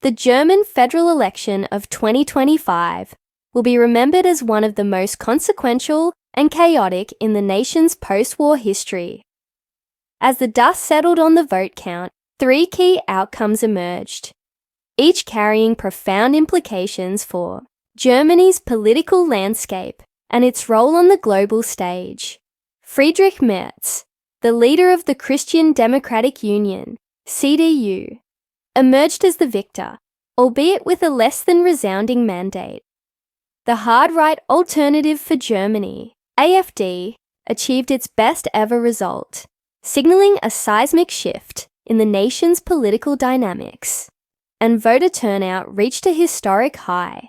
The German federal election of 2025 will be remembered as one of the most consequential and chaotic in the nation's post-war history. As the dust settled on the vote count, 3 key outcomes emerged, each carrying profound implications for Germany's political landscape and its role on the global stage. Friedrich Merz, the leader of the Christian Democratic Union, CDU, emerged as the victor, albeit with a less than resounding mandate. The hard-right Alternative for Germany, AfD, achieved its best ever result, signaling a seismic shift in the nation's political dynamics, and voter turnout reached a historic high,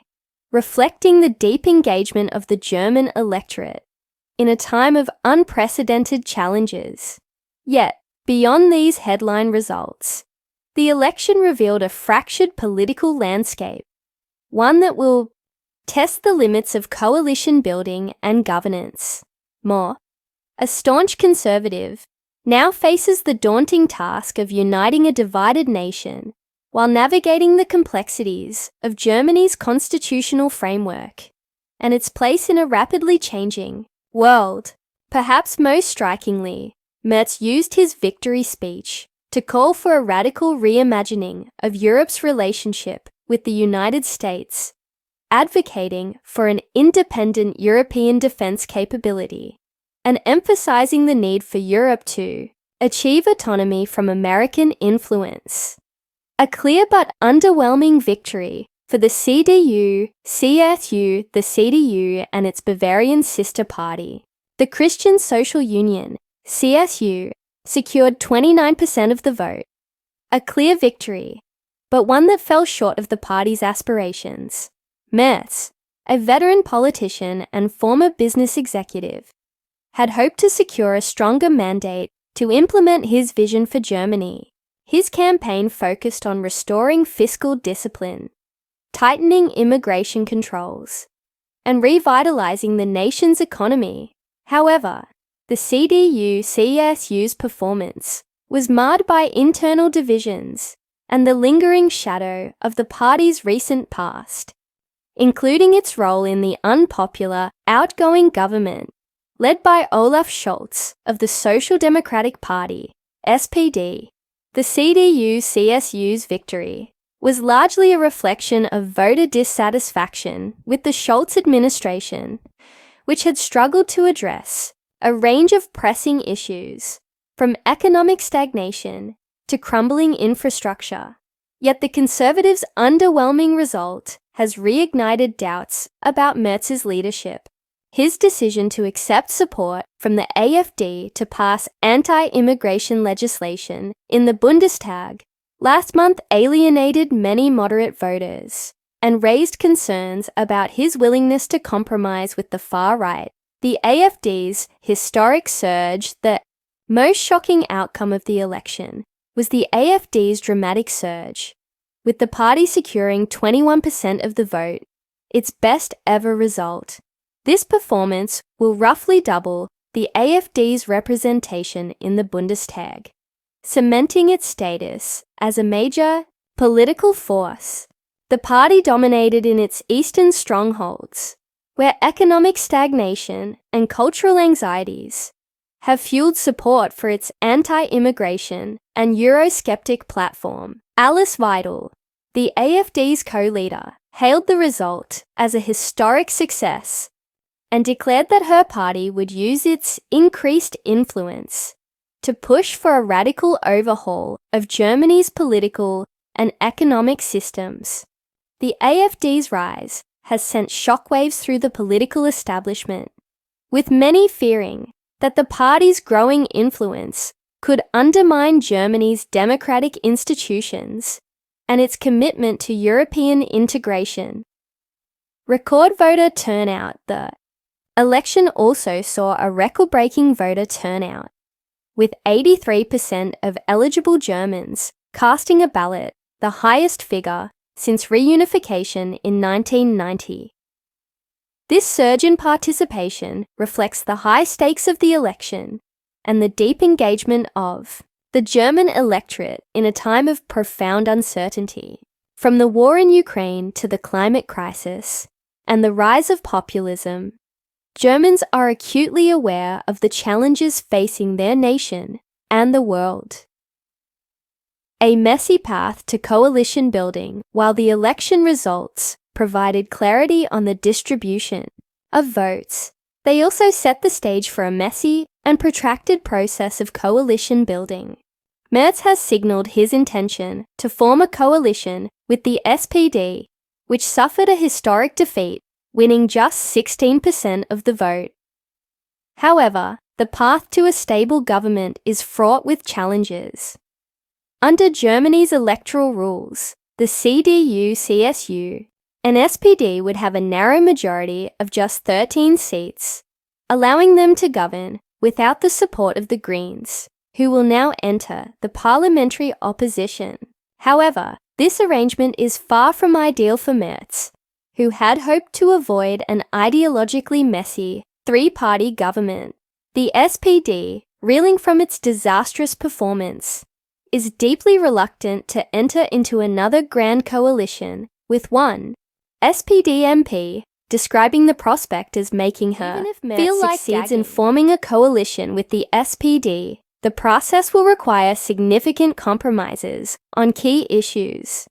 reflecting the deep engagement of the German electorate in a time of unprecedented challenges. Yet, beyond these headline results, the election revealed a fractured political landscape, one that will test the limits of coalition building and governance. More, a staunch conservative, now faces the daunting task of uniting a divided nation while navigating the complexities of Germany's constitutional framework and its place in a rapidly changing world. Perhaps most strikingly, Merz used his victory speech to call for a radical reimagining of Europe's relationship with the United States, advocating for an independent European defense capability and emphasizing the need for Europe to achieve autonomy from American influence. A clear but underwhelming victory for the CDU, CSU, the CDU and its Bavarian sister party. The Christian Social Union, CSU, secured 29% of the vote. A clear victory, but one that fell short of the party's aspirations. Merz, a veteran politician and former business executive, had hoped to secure a stronger mandate to implement his vision for Germany. His campaign focused on restoring fiscal discipline, tightening immigration controls, and revitalizing the nation's economy. However, the CDU-CSU's performance was marred by internal divisions and the lingering shadow of the party's recent past, including its role in the unpopular outgoing government led by Olaf Scholz of the Social Democratic Party, SPD. The CDU-CSU's victory was largely a reflection of voter dissatisfaction with the Scholz administration, which had struggled to address a range of pressing issues, from economic stagnation to crumbling infrastructure. Yet the Conservatives' underwhelming result has reignited doubts about Merz's leadership. His decision to accept support from the AfD to pass anti-immigration legislation in the Bundestag last month alienated many moderate voters and raised concerns about his willingness to compromise with the far right. The AfD's historic surge. The most shocking outcome of the election was the AfD's dramatic surge, with the party securing 21% of the vote, its best ever result. This performance will roughly double the AfD's representation in the Bundestag, cementing its status as a major political force. The party dominated in its eastern strongholds, where economic stagnation and cultural anxieties have fueled support for its anti-immigration and Eurosceptic platform. Alice Weidel, the AfD's co-leader, hailed the result as a historic success and declared that her party would use its increased influence to push for a radical overhaul of Germany's political and economic systems. The AfD's rise has sent shockwaves through the political establishment, with many fearing that the party's growing influence could undermine Germany's democratic institutions and its commitment to European integration. Record voter turnout. The election also saw a record-breaking voter turnout, with 83% of eligible Germans casting a ballot, the highest figure since reunification in 1990. This surge in participation reflects the high stakes of the election and the deep engagement of the German electorate in a time of profound uncertainty. From the war in Ukraine to the climate crisis and the rise of populism, Germans are acutely aware of the challenges facing their nation and the world. A messy path to coalition building, while the election results provided clarity on the distribution of votes, they also set the stage for a messy and protracted process of coalition building. Merz has signalled his intention to form a coalition with the SPD, which suffered a historic defeat, winning just 16% of the vote. However, the path to a stable government is fraught with challenges. Under Germany's electoral rules, the CDU-CSU, an SPD would have a narrow majority of just 13 seats, allowing them to govern without the support of the Greens, who will now enter the parliamentary opposition. However, this arrangement is far from ideal for Merz, who had hoped to avoid an ideologically messy three-party government. The SPD, reeling from its disastrous performance, is deeply reluctant to enter into another grand coalition with one SPD MP describing the prospect as making her feel like succeeds in forming a coalition with the SPD. The process will require significant compromises on key issues,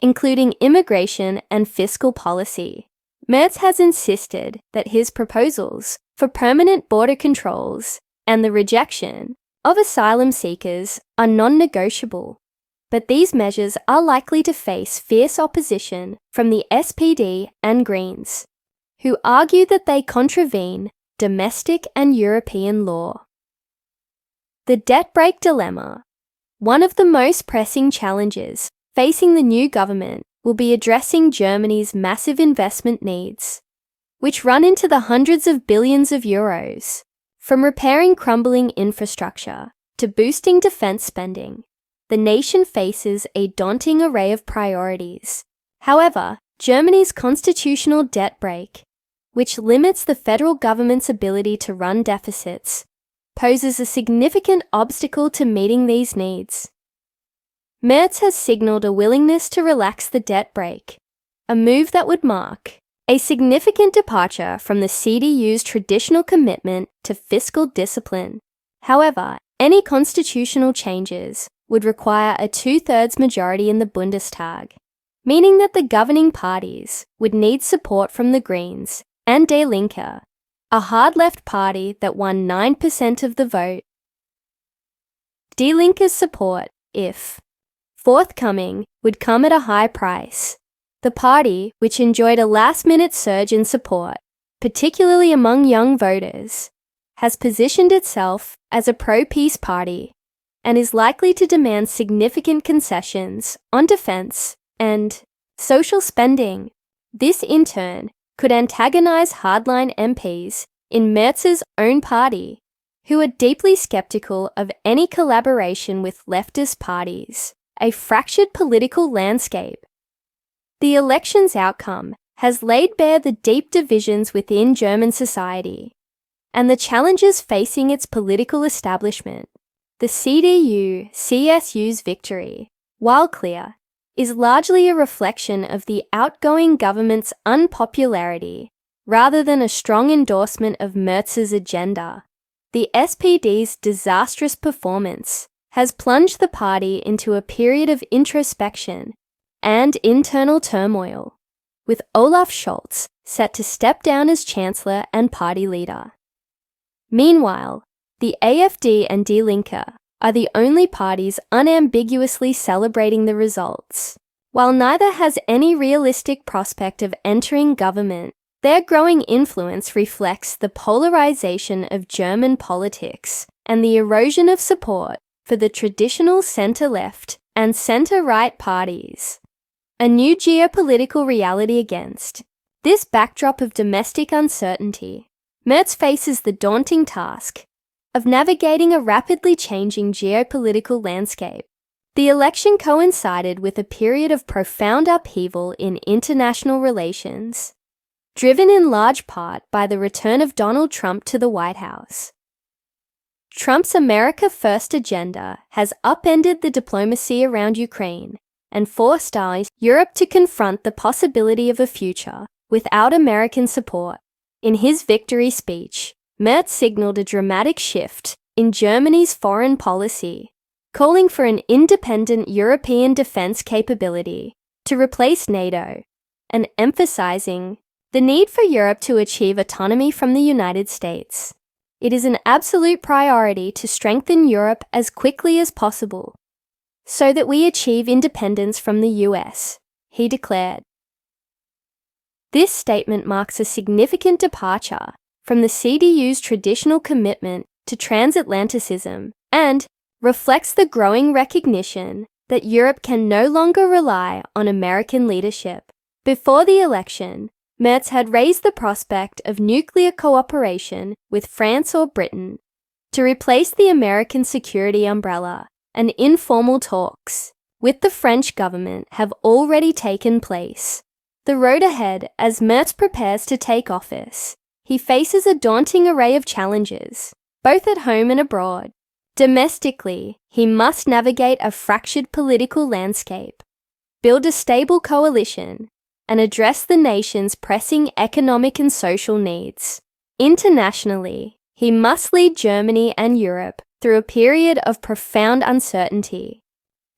including immigration and fiscal policy. Merz has insisted that his proposals for permanent border controls and the rejection of asylum seekers are non-negotiable, but these measures are likely to face fierce opposition from the SPD and Greens, who argue that they contravene domestic and European law. The debt brake dilemma. One of the most pressing challenges facing the new government will be addressing Germany's massive investment needs, which run into the hundreds of billions of euros. From repairing crumbling infrastructure to boosting defense spending, the nation faces a daunting array of priorities. However, Germany's constitutional debt brake, which limits the federal government's ability to run deficits, poses a significant obstacle to meeting these needs. Merz has signalled a willingness to relax the debt brake, a move that would mark a significant departure from the CDU's traditional commitment to fiscal discipline. However, any constitutional changes would require a two-thirds majority in the Bundestag, meaning that the governing parties would need support from the Greens and Die Linke, a hard-left party that won 9% of the vote. Die Linke's support, if forthcoming, would come at a high price. The party, which enjoyed a last-minute surge in support, particularly among young voters, has positioned itself as a pro-peace party and is likely to demand significant concessions on defense and social spending. This, in turn, could antagonize hardline MPs in Merz's own party, who are deeply skeptical of any collaboration with leftist parties. A fractured political landscape. The election's outcome has laid bare the deep divisions within German society and the challenges facing its political establishment. The CDU-CSU's victory, while clear, is largely a reflection of the outgoing government's unpopularity rather than a strong endorsement of Merz's agenda. The SPD's disastrous performance has plunged the party into a period of introspection and internal turmoil, with Olaf Scholz set to step down as Chancellor and party leader. Meanwhile, the AfD and Die Linke are the only parties unambiguously celebrating the results. While neither has any realistic prospect of entering government, their growing influence reflects the polarization of German politics and the erosion of support for the traditional centre-left and centre-right parties. A new geopolitical reality against this backdrop of domestic uncertainty, Merz faces the daunting task of navigating a rapidly changing geopolitical landscape. The election coincided with a period of profound upheaval in international relations, driven in large part by the return of Donald Trump to the White House. Trump's America First agenda has upended the diplomacy around Ukraine and forced Europe to confront the possibility of a future without American support. In his victory speech, Merz signaled a dramatic shift in Germany's foreign policy, calling for an independent European defense capability to replace NATO, and emphasizing the need for Europe to achieve autonomy from the United States. It is an absolute priority to strengthen Europe as quickly as possible, so that we achieve independence from the US, he declared. This statement marks a significant departure from the CDU's traditional commitment to transatlanticism and reflects the growing recognition that Europe can no longer rely on American leadership. Before the election, Merz had raised the prospect of nuclear cooperation with France or Britain to replace the American security umbrella, and informal talks with the French government have already taken place. The road ahead as Merz prepares to take office, he faces a daunting array of challenges, both at home and abroad. Domestically, he must navigate a fractured political landscape, build a stable coalition, and address the nation's pressing economic and social needs. Internationally, he must lead Germany and Europe through a period of profound uncertainty,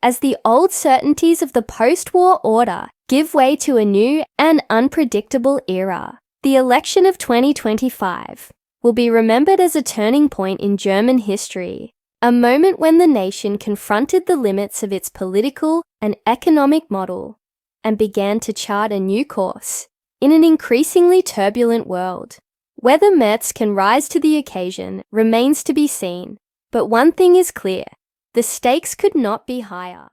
as the old certainties of the post-war order give way to a new and unpredictable era. The election of 2025 will be remembered as a turning point in German history, a moment when the nation confronted the limits of its political and economic model and began to chart a new course in an increasingly turbulent world. Whether Merz can rise to the occasion remains to be seen, but one thing is clear: the stakes could not be higher.